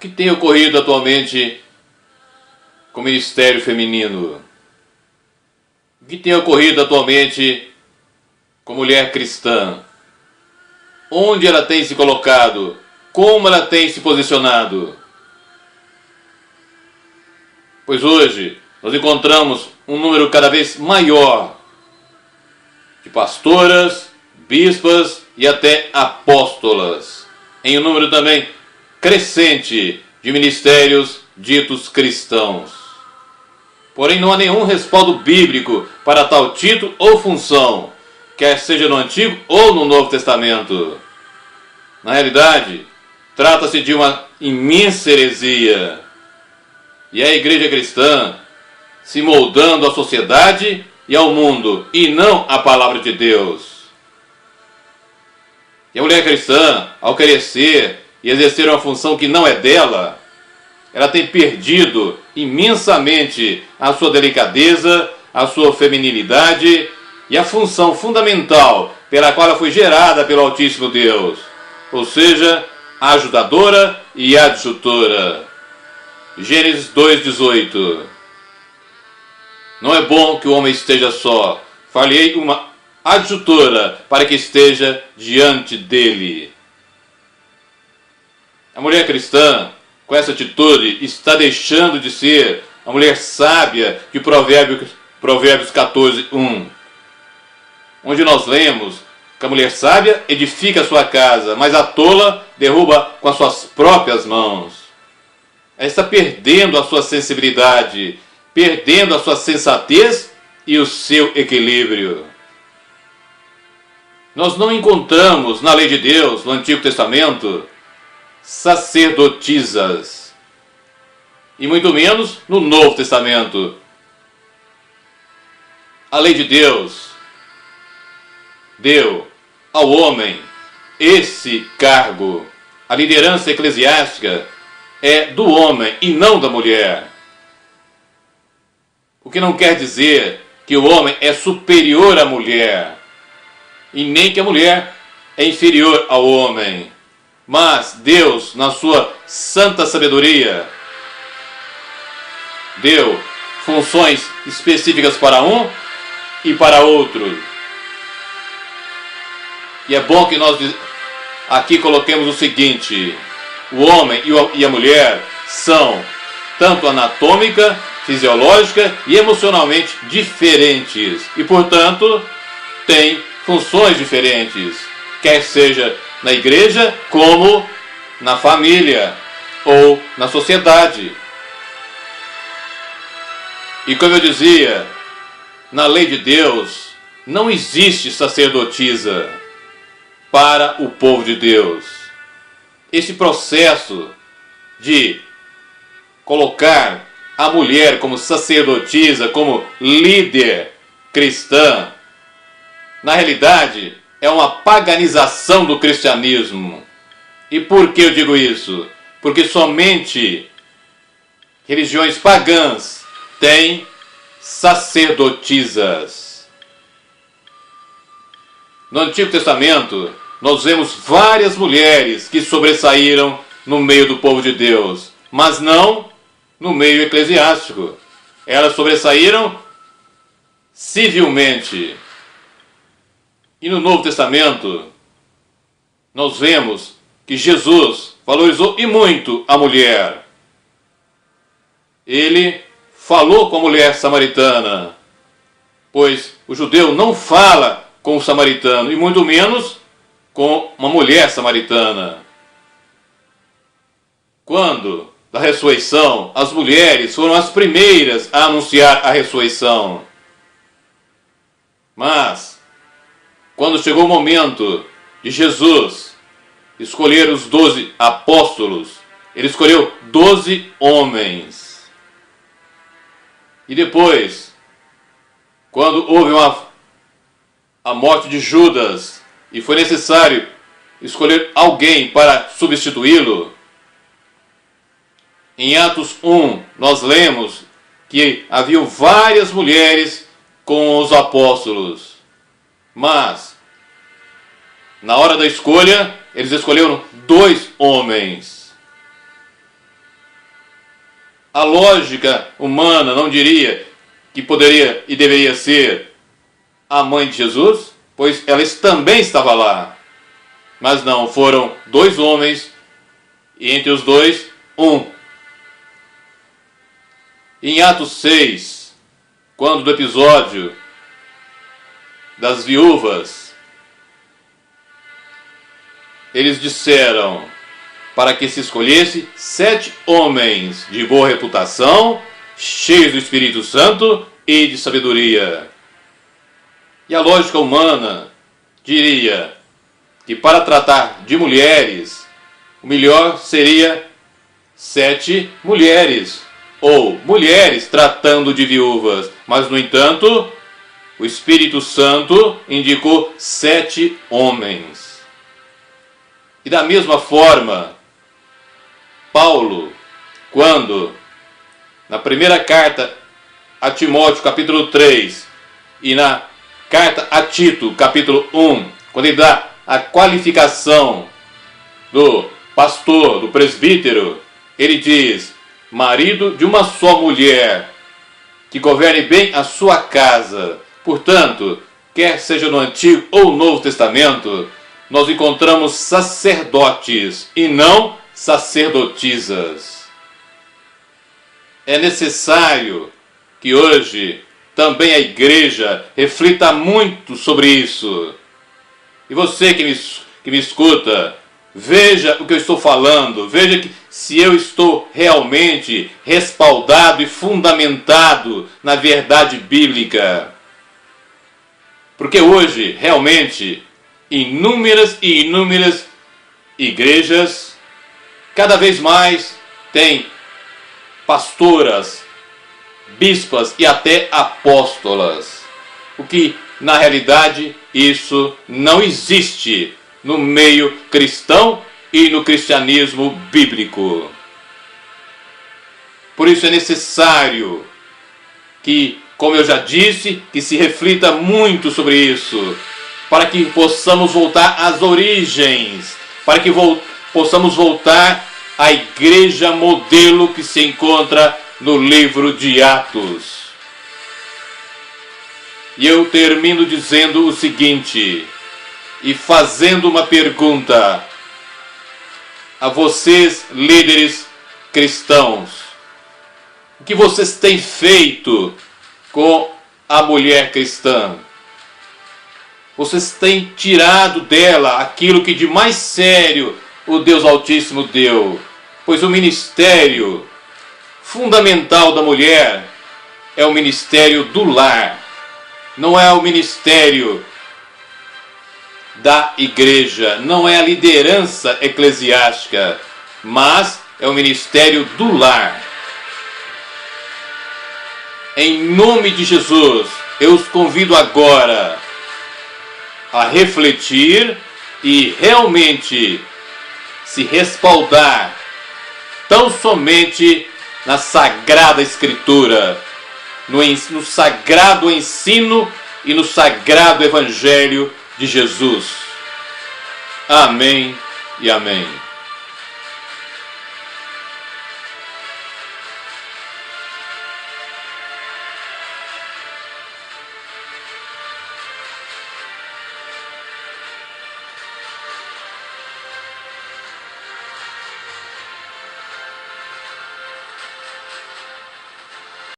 que tem ocorrido atualmente com o ministério feminino? O que tem ocorrido atualmente com a mulher cristã? Onde ela tem se colocado? Como ela tem se posicionado? Pois hoje nós encontramos um número cada vez maior de pastoras, bispas e até apóstolas, em um número também crescente de ministérios ditos cristãos. Porém, não há nenhum respaldo bíblico para tal título ou função, quer seja no Antigo ou no Novo Testamento. Na realidade, trata-se de uma imensa heresia. E a igreja cristã se moldando à sociedade e ao mundo, e não à palavra de Deus. E a mulher cristã, ao querer ser e exercer uma função que não é dela, ela tem perdido imensamente a sua delicadeza, a sua feminilidade e a função fundamental pela qual ela foi gerada pelo Altíssimo Deus, ou seja, ajudadora e adjutora. Gênesis 2,18. Não é bom que o homem esteja só. Falei uma adjutora para que esteja diante dele. A mulher cristã, com essa atitude, está deixando de ser a mulher sábia de Provérbios 14:1, onde nós lemos que a mulher sábia edifica a sua casa, mas a tola derruba com as suas próprias mãos. Ela está perdendo a sua sensibilidade, perdendo a sua sensatez e o seu equilíbrio. Nós não encontramos na lei de Deus, no Antigo Testamento, sacerdotisas, e muito menos no Novo Testamento. A lei de Deus deu ao homem esse cargo. A liderança eclesiástica é do homem e não da mulher. O que não quer dizer que o homem é superior à mulher, e nem que a mulher é inferior ao homem. Mas Deus, na sua santa sabedoria, deu funções específicas para um e para outro. E é bom que nós aqui coloquemos o seguinte: o homem e a mulher são tanto anatômica, fisiológica e emocionalmente diferentes. E, portanto, têm funções diferentes, quer seja na igreja como na família ou na sociedade. E como eu dizia, na lei de Deus não existe sacerdotisa para o povo de Deus. Esse processo de colocar a mulher como sacerdotisa, como líder cristã, na realidade é uma paganização do cristianismo. E por que eu digo isso? Porque somente religiões pagãs têm sacerdotisas. No Antigo Testamento, nós vemos várias mulheres que sobressaíram no meio do povo de Deus, mas não no meio eclesiástico. Elas sobressaíram civilmente. E no Novo Testamento, nós vemos que Jesus valorizou e muito a mulher. Ele falou com a mulher samaritana, pois o judeu não fala com o samaritano, e muito menos com uma mulher samaritana. Quando da ressurreição, as mulheres foram as primeiras a anunciar a ressurreição. Mas, quando chegou o momento de Jesus escolher os 12 apóstolos, ele escolheu 12 homens. E depois, quando houve a morte de Judas e foi necessário escolher alguém para substituí-lo, em Atos 1 nós lemos que haviam várias mulheres com os apóstolos, mas na hora da escolha eles escolheram 2 homens. A lógica humana não diria que poderia e deveria ser a mãe de Jesus, pois ela também estava lá. Mas não, foram dois homens e entre os dois, um. Em Atos 6, quando do episódio das viúvas, eles disseram para que se escolhesse 7 homens de boa reputação, cheios do Espírito Santo e de sabedoria. E a lógica humana diria que para tratar de mulheres, o melhor seria 7 mulheres, ou mulheres tratando de viúvas. Mas, no entanto, o Espírito Santo indicou 7 homens. E da mesma forma, Paulo, quando na primeira carta a Timóteo, capítulo 3, e na carta a Tito, capítulo 1, quando ele dá a qualificação do pastor, do presbítero, ele diz: marido de uma só mulher, que governe bem a sua casa. Portanto, quer seja no Antigo ou no Novo Testamento, nós encontramos sacerdotes e não sacerdotisas. É necessário que hoje também a igreja reflita muito sobre isso. E você que me escuta, veja o que eu estou falando, veja que se eu estou realmente respaldado e fundamentado na verdade bíblica. Porque hoje, realmente, inúmeras e inúmeras igrejas, cada vez mais têm pastoras, bispas e até apóstolas. O que, na realidade, isso não existe no meio cristão e no cristianismo bíblico. Por isso é necessário que, como eu já disse, que se reflita muito sobre isso, para que possamos voltar às origens, para que possamos voltar à igreja modelo que se encontra no livro de Atos. E eu termino dizendo o seguinte, e fazendo uma pergunta a vocês, líderes cristãos: o que vocês têm feito com a mulher cristã? Vocês têm tirado dela aquilo que de mais sério o Deus Altíssimo deu? Pois o ministério fundamental da mulher é o ministério do lar. Não é o ministério da igreja, não é a liderança eclesiástica, mas é o ministério do lar. Em nome de Jesus, eu os convido agora a refletir e realmente se respaldar tão somente na Sagrada Escritura, no sagrado ensino e no sagrado Evangelho de Jesus. Amém e amém.